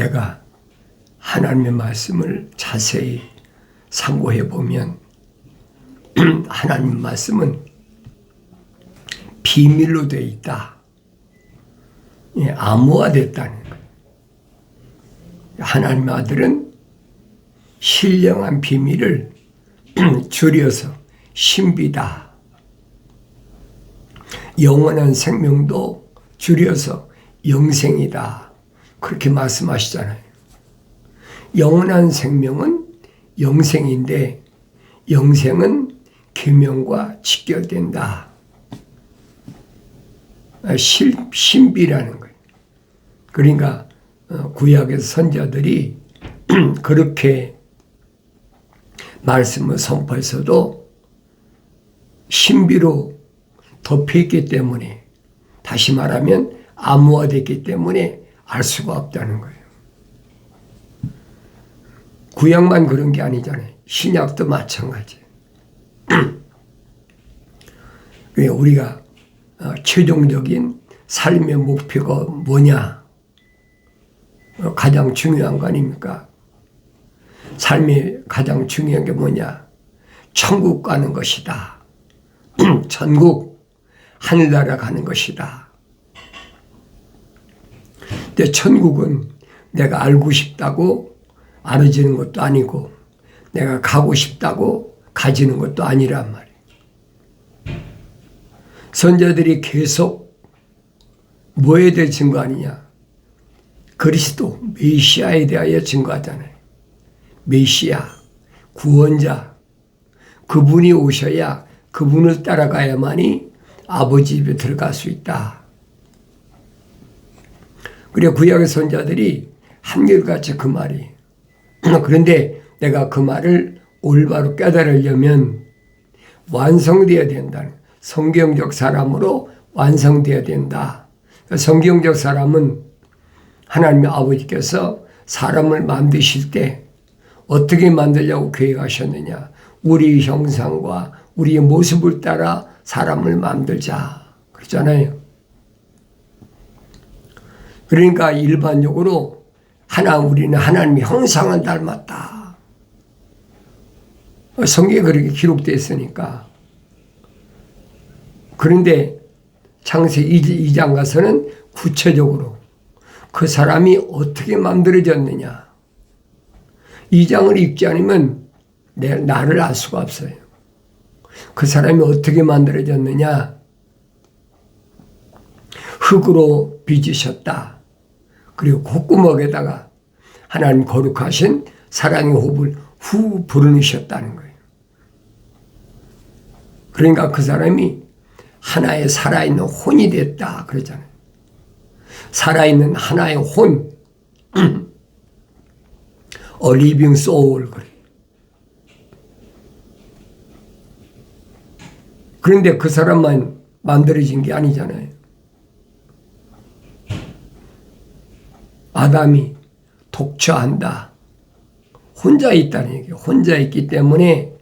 내가 하나님의 말씀을 자세히 상고해 보면 하나님 말씀은 비밀로 되어 있다. 암호화됐다는 거예요. 하나님의 아들은 신령한 비밀을 줄여서 신비다. 영원한 생명도 줄여서 영생이다. 그렇게 말씀하시잖아요. 영원한 생명은 영생인데 영생은 계명과 직결된다. 신비라는 거예요. 그러니까 구약의 선자들이 그렇게 말씀을 선포해서도 신비로 덮여있기 때문에, 다시 말하면 암호화됐기 때문에 알 수가 없다는 거예요. 구약만 그런 게 아니잖아요. 신약도 마찬가지예요. 우리가 최종적인 삶의 목표가 뭐냐? 가장 중요한 거 아닙니까? 삶이 가장 중요한 게 뭐냐? 천국 가는 것이다. 천국, 하늘나라 가는 것이다. 근데 천국은 내가 알고 싶다고 알아지는 것도 아니고 내가 가고 싶다고 가지는 것도 아니란 말이에요. 선자들이 계속 뭐에 대해 증거하느냐? 그리스도, 메시아에 대하여 증거하잖아요. 메시아, 구원자, 그분이 오셔야 그분을 따라가야만이 아버지 집에 들어갈 수 있다. 그래 구약의 선자들이 한결같이 그 말이. 그런데 내가 그 말을 올바로 깨달으려면 완성되어야 된다는, 성경적 사람으로 완성되어야 된다. 성경적 사람은 하나님의 아버지께서 사람을 만드실 때 어떻게 만들려고 계획하셨느냐? 우리 형상과 우리의 모습을 따라 사람을 만들자. 그렇잖아요. 그러니까 일반적으로 우리는 하나님의 형상을 닮았다. 성경에 그렇게 기록되어 있으니까. 그런데 창세기 2장 가서는 구체적으로 그 사람이 어떻게 만들어졌느냐. 2장을 읽지 않으면 나를 알 수가 없어요. 그 사람이 어떻게 만들어졌느냐. 흙으로 빚으셨다. 그리고 콧구멍에다가 하나님 거룩하신 사랑의 호흡을 후 불어넣으셨다는 거예요. 그러니까 그 사람이 하나의 살아있는 혼이 됐다 그러잖아요. 살아있는 하나의 혼, A living soul. 그런데 그 사람만 만들어진 게 아니잖아요. 아담이 독처한다. 혼자 있다는 얘기예요. 혼자 있기 때문에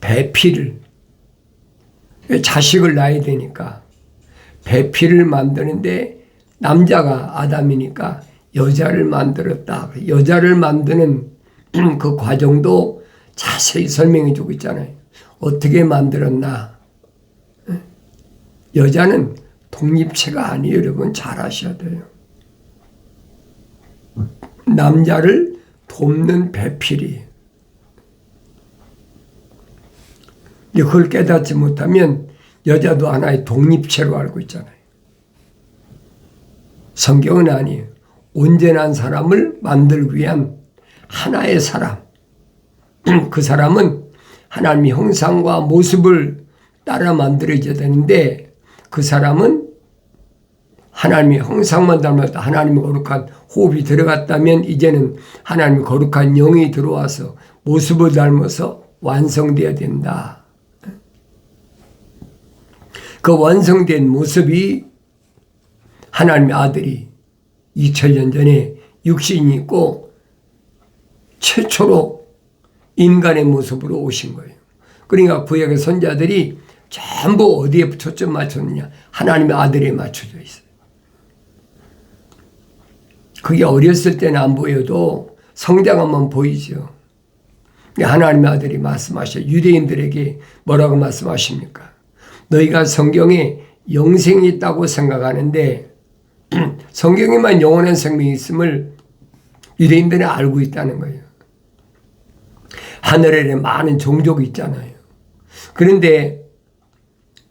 배필을, 자식을 낳아야 되니까 배필을 만드는데 남자가 아담이니까 여자를 만들었다. 여자를 만드는 그 과정도 자세히 설명해 주고 있잖아요. 어떻게 만들었나. 여자는 독립체가 아니에요. 여러분 잘 아셔야 돼요. 남자를 돕는 배필이. 그걸 깨닫지 못하면 여자도 하나의 독립체로 알고 있잖아요. 성경은 아니에요. 온전한 사람을 만들기 위한 하나의 사람. 그 사람은 하나님의 형상과 모습을 따라 만들어져야 되는데 그 사람은 하나님의 형상만 닮았다. 하나님의 거룩한 호흡이 들어갔다면 이제는 하나님의 거룩한 영이 들어와서 모습을 닮아서 완성되어야 된다. 그 완성된 모습이 하나님의 아들이 2000년 전에 육신이 있고 최초로 인간의 모습으로 오신 거예요. 그러니까 구약의 선자들이 전부 어디에 초점 맞췄느냐? 하나님의 아들에 맞춰져 있어요. 그게 어렸을 때는 안 보여도 성장하면 보이죠. 하나님의 아들이 말씀하셔. 유대인들에게 뭐라고 말씀하십니까? 너희가 성경에 영생이 있다고 생각하는데 성경에만 영원한 생명이 있음을 유대인들은 알고 있다는 거예요. 하늘에 많은 종족이 있잖아요. 그런데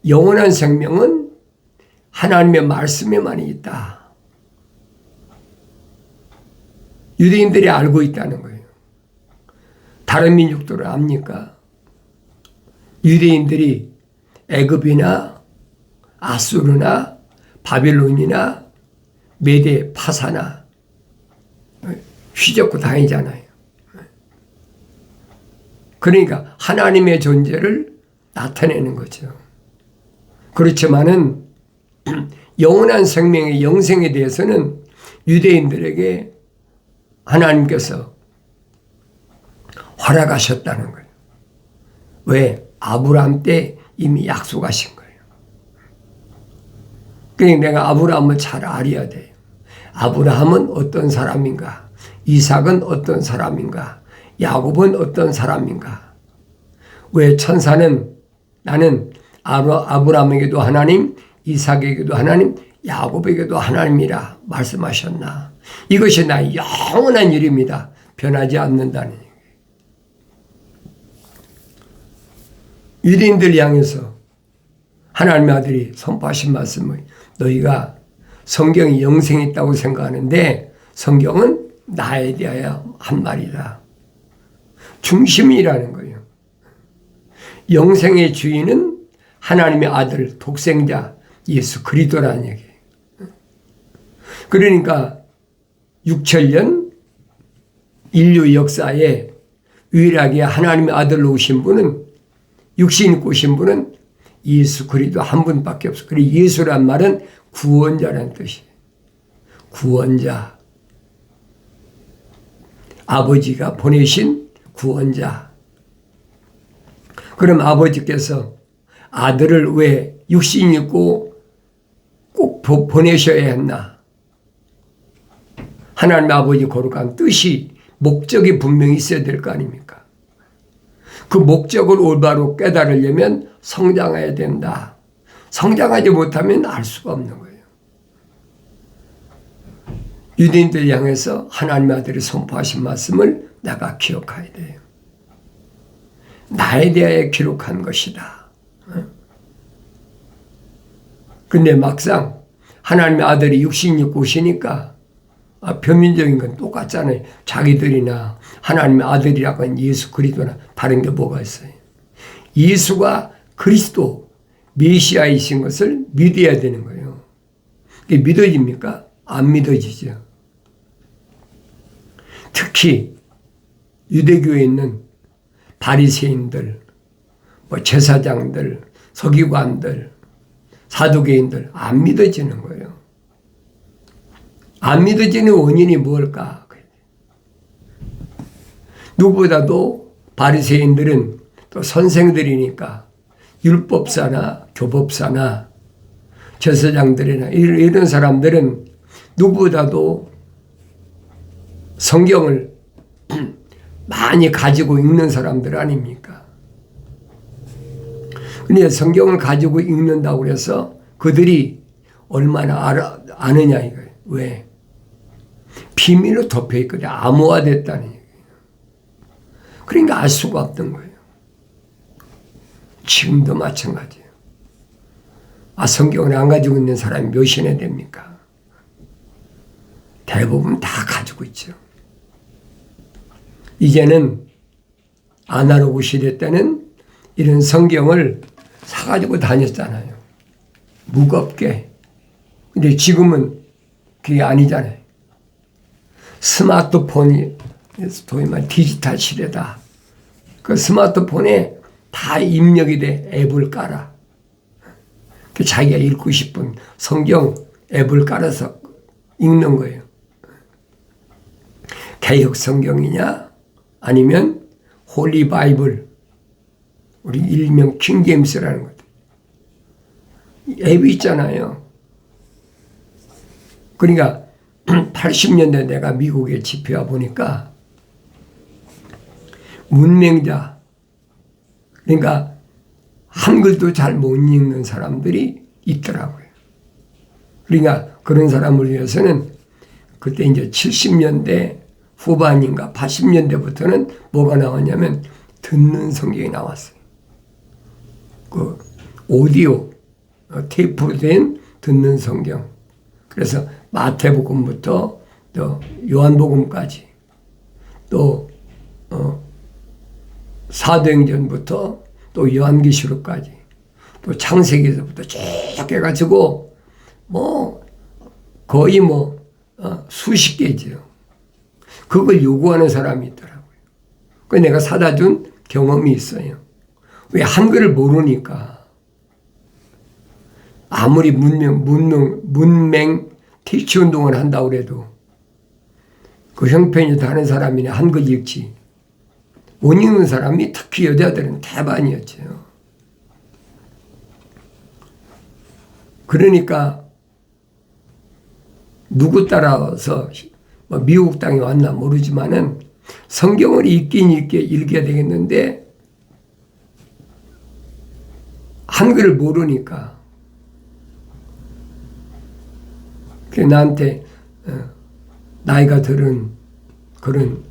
영원한 생명은 하나님의 말씀에만 있다. 유대인들이 알고 있다는 거예요. 다른 민족들을 압니까? 유대인들이 애굽이나 아수르나 바빌론이나 메대 파사나 휘젓고 다니잖아요. 그러니까 하나님의 존재를 나타내는 거죠. 그렇지만은 영원한 생명의 영생에 대해서는 유대인들에게 하나님께서 허락하셨다는 거예요. 왜? 아브라함 때 이미 약속하신 거예요. 그러니까 내가 아브라함을 잘 알아야 돼요. 아브라함은 어떤 사람인가? 이삭은 어떤 사람인가? 야곱은 어떤 사람인가? 왜 천사는 나는 아브라함에게도 하나님, 이삭에게도 하나님, 야곱에게도 하나님이라 말씀하셨나? 이것이 나의 영원한 일입니다. 변하지 않는다는 얘기예요. 유대인들 향해서 하나님의 아들이 선포하신 말씀을 너희가 성경이 영생이 있다고 생각하는데 성경은 나에 대하여 한 말이다. 중심이라는 거예요. 영생의 주인은 하나님의 아들 독생자 예수 그리스도라는 얘기예요. 그러니까 6천년 인류 역사에 유일하게 하나님의 아들로 오신 분은 육신 입고 오신 분은 예수 그리스도 한 분밖에 없어요. 그리고 예수란 말은 구원자라는 뜻이에요. 구원자. 아버지가 보내신 구원자. 그럼 아버지께서 아들을 왜 육신 입고 꼭 보내셔야 했나? 하나님 아버지 거룩한 뜻이 목적이 분명히 있어야 될 거 아닙니까? 그 목적을 올바로 깨달으려면 성장해야 된다. 성장하지 못하면 알 수가 없는 거예요. 유대인들 향해서 하나님의 아들이 선포하신 말씀을 내가 기억해야 돼요. 나에 대하여 기록한 것이다. 근데 막상 하나님의 아들이 육신 입고 오시니까 표면적인 건 똑같잖아요. 자기들이나 하나님의 아들이라고 하는 예수 그리스도나 다른 게 뭐가 있어요. 예수가 그리스도 메시아이신 것을 믿어야 되는 거예요. 그게 믿어집니까? 안 믿어지죠. 특히 유대교에 있는 바리새인들, 제사장들, 서기관들, 사두개인들 안 믿어지는 거예요. 안 믿어지는 원인이 뭘까? 누구보다도 바리새인들은 또 선생들이니까 율법사나 교법사나 제사장들이나 이런 사람들은 누구보다도 성경을 많이 가지고 읽는 사람들 아닙니까? 근데 성경을 가지고 읽는다고 해서 그들이 얼마나 아느냐 이거예요. 왜? 비밀로 덮여있거든. 암호화됐다는 얘기예요. 그러니까 알 수가 없던 거예요. 지금도 마찬가지예요. 성경을 안 가지고 있는 사람이 몇이나 됩니까? 대부분 다 가지고 있죠. 이제는 아날로그 시대 때는 이런 성경을 사가지고 다녔잖아요. 무겁게. 근데 지금은 그게 아니잖아요. 스마트폰이 디지털 시대다. 그 스마트폰에 다 입력이 돼. 앱을 깔아. 자기가 읽고 싶은 성경 앱을 깔아서 읽는 거예요. 개혁 성경이냐 아니면 홀리 바이블 우리 일명 킹제임스라는 것 앱이 있잖아요. 그러니까 80년대 내가 미국에 집회와 보니까 문맹자, 그러니까 한글도 잘 못 읽는 사람들이 있더라고요. 그러니까 그런 사람을 위해서는 그때 이제 70년대 후반인가 80년대부터는 뭐가 나왔냐면 듣는 성경이 나왔어요. 그 오디오 테이프로 된 듣는 성경. 그래서 마태복음부터 또 요한복음까지 또 사도행전부터 또 요한계시록까지 또 창세기에서부터 쭉 해가지고 뭐 거의 뭐 수십 개죠. 그걸 요구하는 사람이 있더라고요. 그래서 내가 사다 준 경험이 있어요. 왜 한글을 모르니까 아무리 문맹 택시 운동을 한다고 해도 그 형편이 다른 사람이나 한글 읽지 못 읽는 사람이 특히 여자들은 대반이었죠. 그러니까 누구 따라서 미국 땅에 왔나 모르지만은 성경을 읽긴 읽어야 되겠는데 한글을 모르니까 나한테 나이가 들은 그런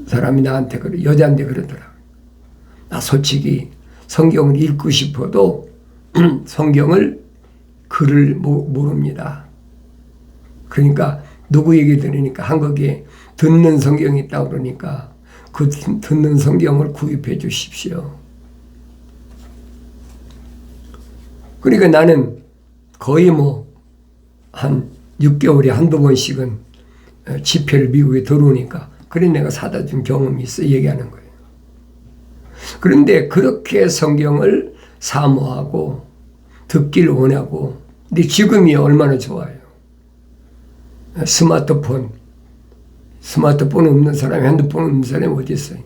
사람이 나한테 여자한테 그러더라고요. 나 솔직히 성경을 읽고 싶어도 성경을 글을 모릅니다. 그러니까 누구 얘기 들으니까 한국에 듣는 성경이 있다고 그러니까 그 듣는 성경을 구입해 주십시오. 그러니까 나는 거의 한 6개월에 한두 번씩은 집회를 미국에 들어오니까 그래 내가 사다 준 경험이 있어 얘기하는 거예요. 그런데 그렇게 성경을 사모하고 듣기를 원하고 근데 지금이 얼마나 좋아요. 스마트폰 없는 사람이 핸드폰 없는 사람이 어디 있어요.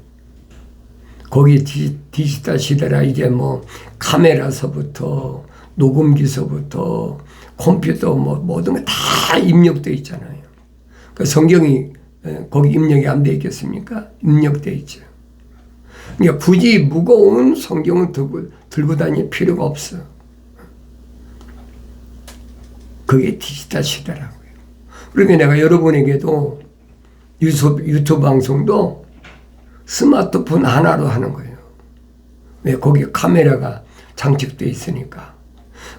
거기 디지털 시대라 이제 카메라서부터 녹음기서부터 컴퓨터 모든 게 다 입력되어 있잖아요. 그 성경이 거기 입력이 안 돼 있겠습니까? 입력되어 있죠. 그러니까 굳이 무거운 성경을 들고 다닐 필요가 없어. 그게 디지털 시대라고요. 그러니까 내가 여러분에게도 유튜브 방송도 스마트폰 하나로 하는 거예요. 왜? 거기 카메라가 장착되어 있으니까.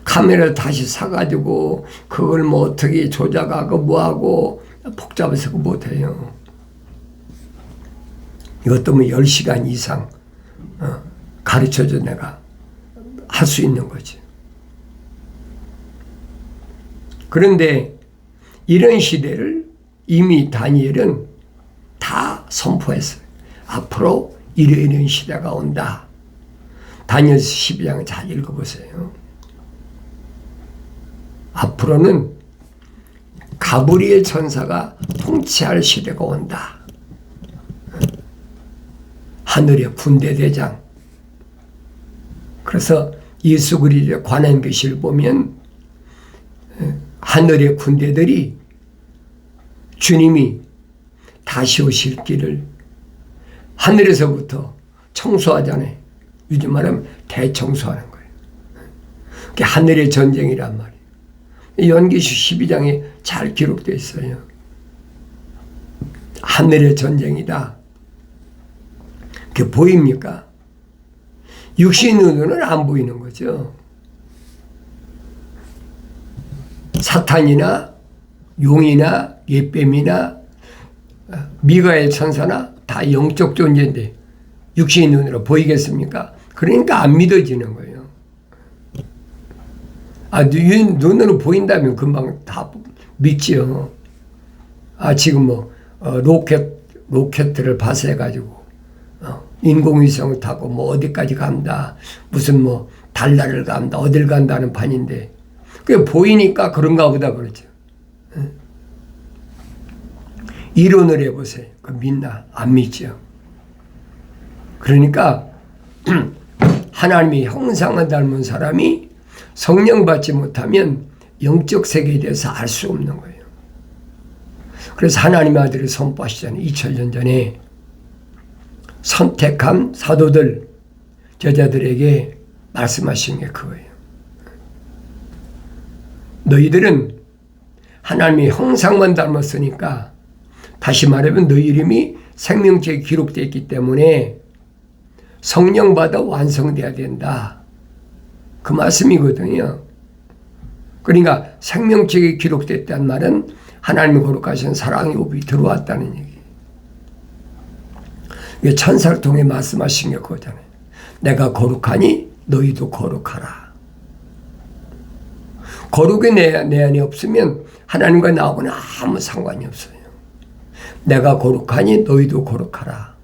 카메라를 다시 사가지고 그걸 어떻게 조작하고 뭐하고 복잡해서 못해요. 이것도 10시간 이상 가르쳐줘 내가 할 수 있는 거지. 그런데 이런 시대를 이미 다니엘은 다 선포했어요. 앞으로 이런 시대가 온다. 다니엘서 12장을 잘 읽어보세요. 앞으로는 가브리엘 천사가 통치할 시대가 온다. 하늘의 군대 대장. 그래서 예수 그리스도의 관한 계시를 보면 하늘의 군대들이 주님이 다시 오실 길을 하늘에서부터 청소하잖아요. 요즘 말하면 대청소하는 거예요. 그게 하늘의 전쟁이란 말이에요. 연기시 12장에 잘 기록되어 있어요. 하늘의 전쟁이다. 그게 보입니까? 육신 눈으로는 안 보이는 거죠. 사탄이나 용이나 예뱀이나 미가엘 천사나 다 영적 존재인데 육신 눈으로 보이겠습니까? 그러니까 안 믿어지는 거예요. 눈으로 보인다면 금방 다 믿지요. 지금 로켓을 발사해가지고 인공위성을 타고 어디까지 간다. 무슨 달나라를 간다. 어딜 간다는 판인데 그게 보이니까 그런가 보다 그러죠. 이론을 해보세요. 그 믿나? 안 믿죠. 그러니까 하나님의 형상을 닮은 사람이 성령 받지 못하면 영적 세계에 대해서 알 수 없는 거예요. 그래서 하나님의 아들을 선포하시잖아요. 2000년 전에 선택한 사도들, 제자들에게 말씀하신 게 그거예요. 너희들은 하나님의 형상만 닮았으니까, 다시 말하면 너희 이름이 생명책에 기록되어 있기 때문에 성령 받아 완성돼야 된다. 그 말씀이거든요. 그러니까 생명책에 기록됐다는 말은 하나님의 거룩하신 사랑의 호흡이 들어왔다는 얘기예요. 이게 천사를 통해 말씀하신 게 그거잖아요. 내가 거룩하니 너희도 거룩하라. 거룩이 내 안에 없으면 하나님과 나하고는 아무 상관이 없어요. 내가 거룩하니 너희도 거룩하라.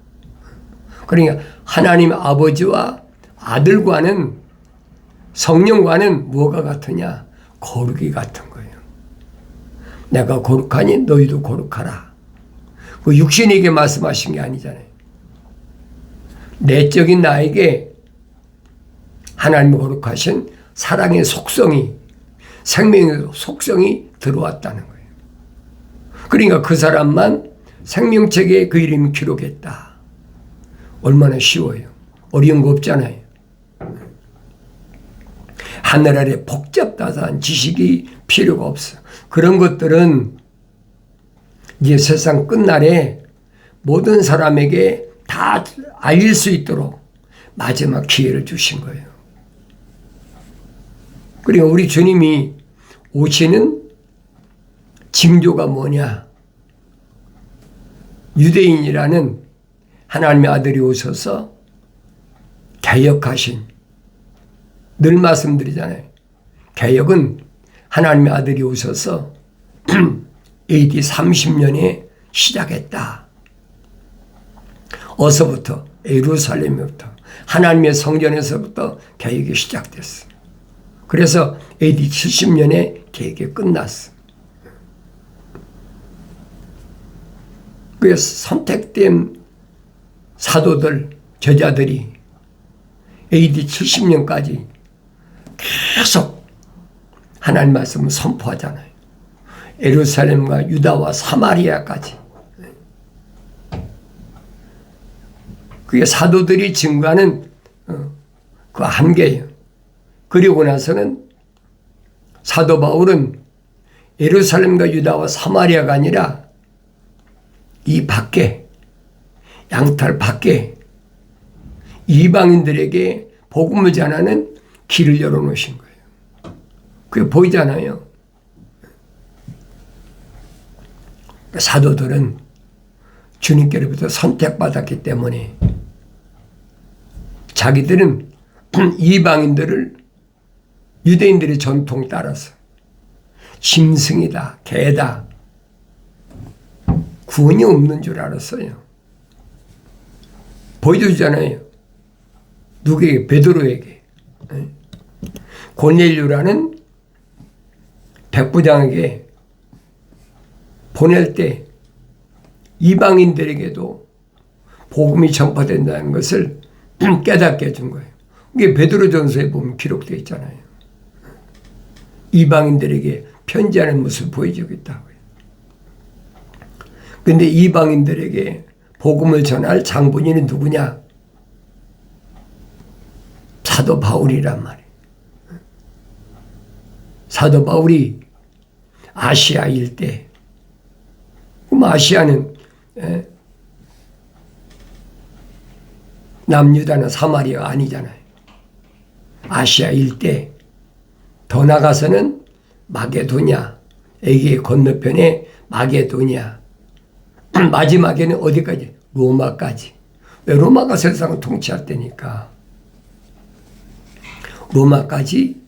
그러니까 하나님 아버지와 아들과는, 성령과는 뭐가 같으냐? 거룩이 같은 거예요. 내가 거룩하니 너희도 거룩하라. 그 육신에게 말씀하신 게 아니잖아요. 내적인 나에게 하나님의 거룩하신 사랑의 속성이, 생명의 속성이 들어왔다는 거예요. 그러니까 그 사람만 생명책에 그 이름이 기록했다. 얼마나 쉬워요. 어려운 거 없잖아요. 하늘 아래 복잡다사한 지식이 필요가 없어. 그런 것들은 이제 세상 끝날에 모든 사람에게 다 알릴 수 있도록 마지막 기회를 주신 거예요. 그리고 우리 주님이 오시는 징조가 뭐냐? 유대인이라는 하나님의 아들이 오셔서 개혁하신, 늘 말씀드리잖아요. 개혁은 하나님의 아들이 오셔서 AD 30년에 시작했다. 어서부터, 예루살렘부터, 하나님의 성전에서부터 개혁이 시작됐어. 그래서 AD 70년에 개혁이 끝났어. 그래서 선택된 사도들, 제자들이 AD 70년까지 계속 하나님 말씀을 선포하잖아요. 예루살렘과 유다와 사마리아까지. 그게 사도들이 증거하는 그 한계예요. 그리고 나서는 사도 바울은 예루살렘과 유다와 사마리아가 아니라 이 밖에, 양탈 밖에 이방인들에게 복음을 전하는 길을 열어놓으신 거예요. 그게 보이잖아요. 사도들은 주님께로부터 선택받았기 때문에 자기들은 이방인들을 유대인들의 전통 따라서 짐승이다, 개다, 구원이 없는 줄 알았어요. 보여주잖아요. 누구에게? 베드로에게. 고넬료라는 백부장에게 보낼 때 이방인들에게도 복음이 전파된다는 것을 깨닫게 해준 거예요. 이게 베드로전서에 보면 기록되어 있잖아요. 이방인들에게 편지하는 모습을 보여주고 있다고요. 그런데 이방인들에게 복음을 전할 장본인은 누구냐? 사도 바울이란 말이에요. 사도 바울이 아시아 일대, 그럼 아시아는 남유다나 사마리아가 아니잖아요. 아시아 일대, 더 나가서는 마게도냐, 에게 건너편에 마게도냐, 마지막에는 어디까지? 로마까지. 왜? 로마가 세상을 통치할 때니까. 로마까지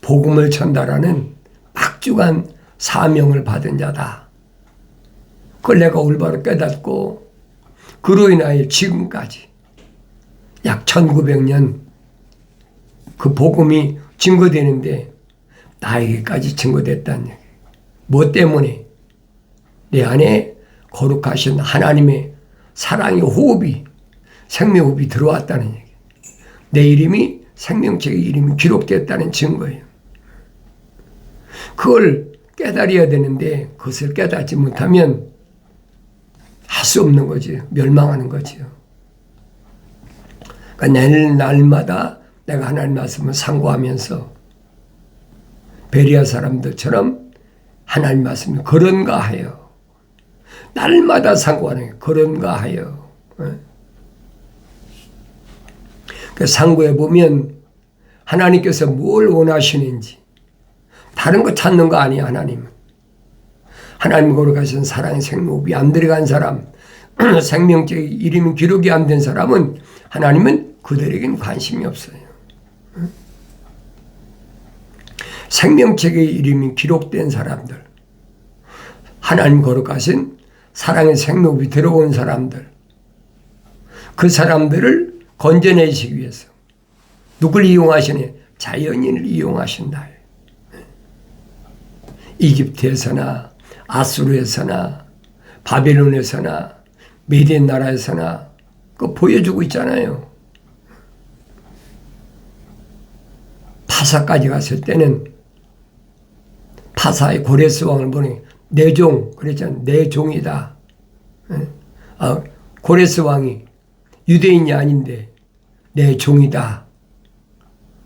복음을 전달하는 막중한 사명을 받은 자다. 그걸 내가 올바로 깨닫고 그로 인하여 지금까지 약 1900년 그 복음이 증거되는데 나에게까지 증거됐다는 얘기예요. 뭐 때문에? 내 안에 거룩하신 하나님의 사랑의 호흡이, 생명 호흡이 들어왔다는 얘기예요. 내 이름이 생명책에 이름이 기록됐다는 증거예요. 그걸 깨달아야 되는데 그것을 깨닫지 못하면 할 수 없는 거지. 멸망하는 거지요. 그러니까 날마다 내가 하나님 말씀을 상고하면서 베리아 사람들처럼 하나님 말씀을 그런가 하여 날마다 상고하는 게 그런가 하여. 그 상고해 보면 하나님께서 뭘 원하시는지 다른 거 찾는 거 아니야. 하나님 거룩하신 사랑의 생명이 안 들어간 사람, 생명책의 이름이 기록이 안 된 사람은 하나님은 그들에겐 관심이 없어요. 생명책의 이름이 기록된 사람들, 하나님 거룩하신 사랑의 생명이 들어온 사람들, 그 사람들을 건져내시기 위해서 누굴 이용하시냐? 자연인을 이용하신다. 이집트에서나 아수르에서나 바벨론에서나 미디안 나라에서나 그거 보여주고 있잖아요. 파사까지 갔을 때는 파사의 고레스 왕을 보니 내 종, 그랬잖아요. 내 종이다. 고레스 왕이 유대인이 아닌데 내 종이다.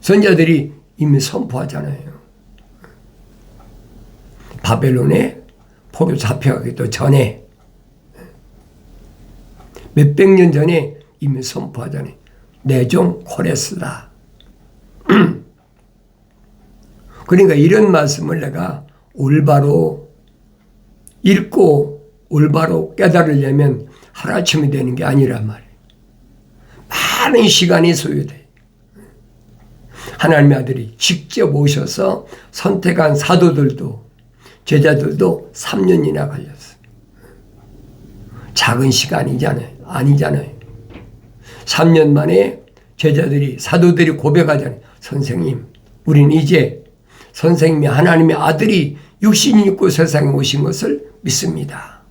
선자들이 이미 선포하잖아요. 바벨론에 포로 잡혀가기도 전에 몇백 년 전에 이미 선포하잖아요. 내 종 고레스다. 그러니까 이런 말씀을 내가 올바로 읽고 올바로 깨달으려면 하루아침에 되는 게 아니란 말이에요. 많은 시간이 소요돼요. 하나님의 아들이 직접 오셔서 선택한 사도들도 제자들도 3년이나 걸렸어요. 작은 시간이잖아요. 아니잖아요. 3년 만에 제자들이 사도들이 고백하잖아요. 선생님, 우린 이제 선생님이 하나님의 아들이 육신이 입고 세상에 오신 것을 믿습니다.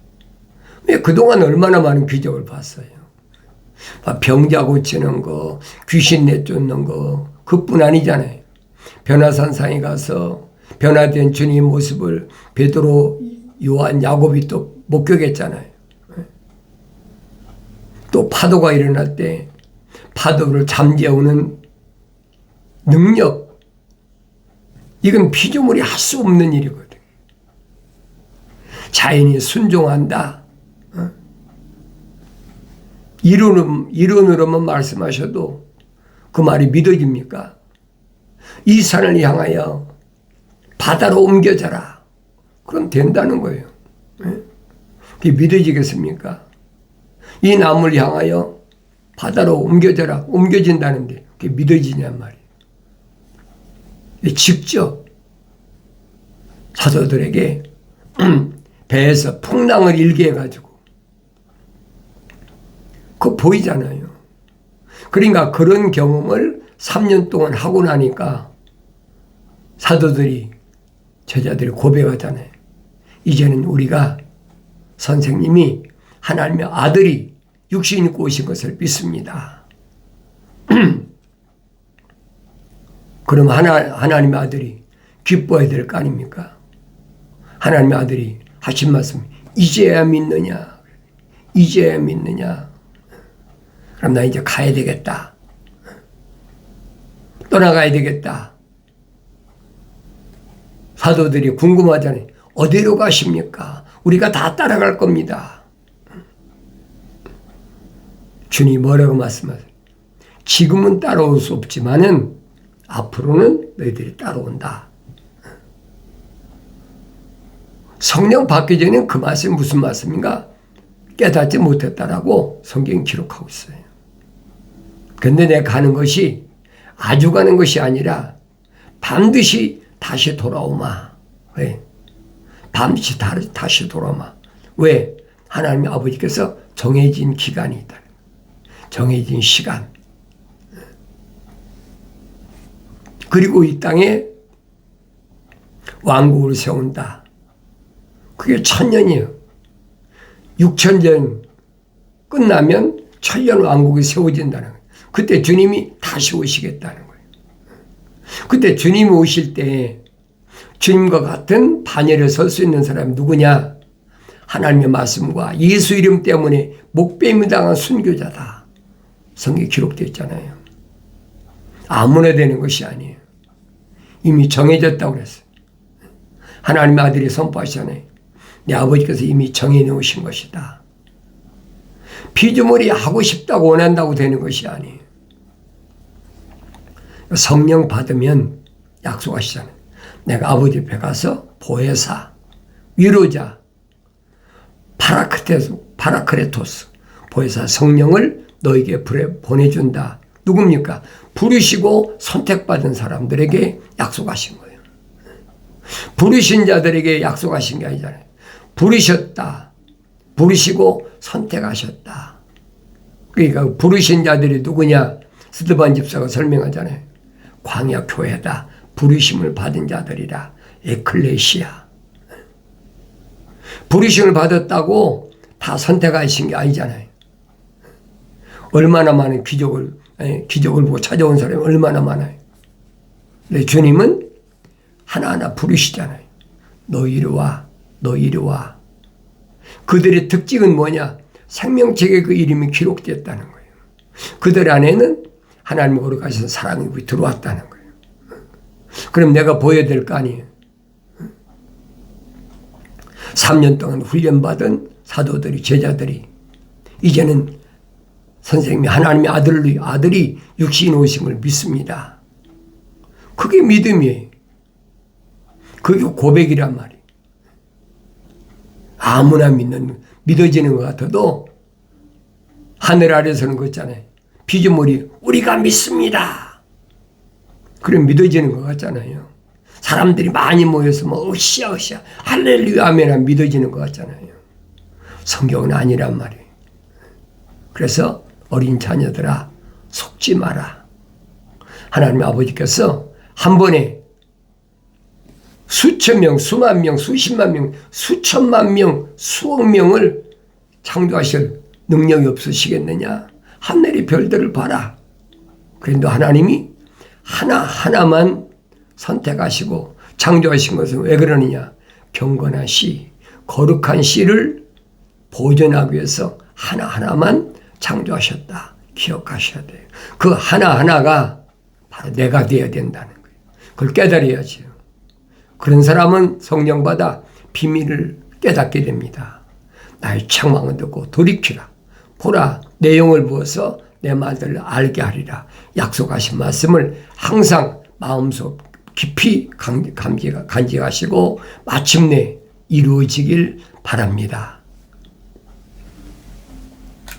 왜 그동안 얼마나 많은 기적을 봤어요. 병자 고치는 거, 귀신 내쫓는 거 그뿐 아니잖아요. 변화산상에 가서 변화된 주님의 모습을 베드로, 요한, 야곱이 또 목격했잖아요. 또 파도가 일어날 때 파도를 잠재우는 능력, 이건 피조물이 할 수 없는 일이거든. 자연이 순종한다. 이론으로만 말씀하셔도 그 말이 믿어집니까? 이 산을 향하여 바다로 옮겨져라. 그럼 된다는 거예요. 그게 믿어지겠습니까? 이 나무를 향하여 바다로 옮겨져라. 옮겨진다는데 그게 믿어지냔 말이에요. 직접 사도들에게 배에서 풍랑을 일게 해가지고 그거 보이잖아요. 그러니까 그런 경험을 3년 동안 하고 나니까 사도들이 제자들이 고백하잖아요. 이제는 우리가 선생님이 하나님의 아들이 육신 입고 오신 것을 믿습니다. 그럼 하나님의 아들이 기뻐해야 될 거 아닙니까? 하나님의 아들이 하신 말씀, 이제야 믿느냐? 이제야 믿느냐? 그럼 나 이제 가야 되겠다. 떠나가야 되겠다. 사도들이 궁금하잖아요. 어디로 가십니까? 우리가 다 따라갈 겁니다. 주님이 뭐라고 말씀하세요? 지금은 따라올 수 없지만은 앞으로는 너희들이 따라온다. 성령 받기 전에 그 말씀이 무슨 말씀인가? 깨닫지 못했다라고 성경이 기록하고 있어요. 근데 내가 가는 것이 아주 가는 것이 아니라 반드시 다시 돌아오마. 왜? 반드시 다시 돌아오마. 왜? 하나님 아버지께서 정해진 기간이 있다. 정해진 시간. 그리고 이 땅에 왕국을 세운다. 그게 1000년이에요. 6000년 끝나면 1000년 왕국이 세워진다는 거예요. 그때 주님이 다시 오시겠다는 거예요. 그때 주님이 오실 때 주님과 같은 반열에 설 수 있는 사람이 누구냐? 하나님의 말씀과 예수 이름 때문에 목배임을 당한 순교자다. 성경에 기록되어 있잖아요. 아무나 되는 것이 아니에요. 이미 정해졌다고 그랬어요. 하나님의 아들이 선포하시잖아요. 내 아버지께서 이미 정해놓으신 것이다. 피조물이 하고 싶다고 원한다고 되는 것이 아니에요. 성령 받으면 약속하시잖아요. 내가 아버지 앞에 가서 보혜사, 위로자, 파라크레토스, 보혜사 성령을 너에게 보내준다. 누굽니까? 부르시고 선택받은 사람들에게 약속하신 거예요. 부르신 자들에게 약속하신 게 아니잖아요. 부르셨다. 부르시고 선택하셨다. 그러니까 부르신 자들이 누구냐? 스데반 집사가 설명하잖아요. 광야 교회다. 부르심을 받은 자들이라. 에클레시아. 부르심을 받았다고 다 선택하신 게 아니잖아요. 얼마나 많은 기적을 보고 찾아온 사람이 얼마나 많아요. 근데 주님은 하나하나 부르시잖아요. 너 이리 와, 너 이리 와. 그들의 특징은 뭐냐? 생명책에 그 이름이 기록됐다는 거예요. 그들 안에는 하나님의 거룩하신 사랑이 들어왔다는 거예요. 그럼 내가 보여야 될 거 아니에요. 3년 동안 훈련받은 사도들이, 제자들이 이제는 선생님이 하나님의 아들이 육신에 오신 걸 믿습니다. 그게 믿음이에요. 그게 고백이란 말이에요. 아무나 믿어지는 것 같아도 하늘 아래서는 거 있잖아요. 피조물이 우리가 믿습니다. 그래 믿어지는 것 같잖아요. 사람들이 많이 모여서 으쌰으쌰 할렐루야 아멘 믿어지는 것 같잖아요. 성경은 아니란 말이에요. 그래서 어린 자녀들아 속지 마라. 하나님의 아버지께서 한 번에 수천 명, 수만 명, 수십만 명, 수천만 명, 수억 명을 창조하실 능력이 없으시겠느냐? 하늘의 별들을 봐라. 그런데 하나님이 하나하나만 선택하시고 창조하신 것은 왜 그러느냐? 경건한 씨, 거룩한 씨를 보존하기 위해서 하나하나만 창조하셨다. 기억하셔야 돼요. 그 하나하나가 바로 내가 되어야 된다는 거예요. 그걸 깨달아야지요. 그런 사람은 성령받아 비밀을 깨닫게 됩니다. 나의 책망을 듣고 돌이키라. 보라, 내 영을 부어서 내 말들을 알게 하리라. 약속하신 말씀을 항상 마음속 깊이 간직하시고 마침내 이루어지길 바랍니다.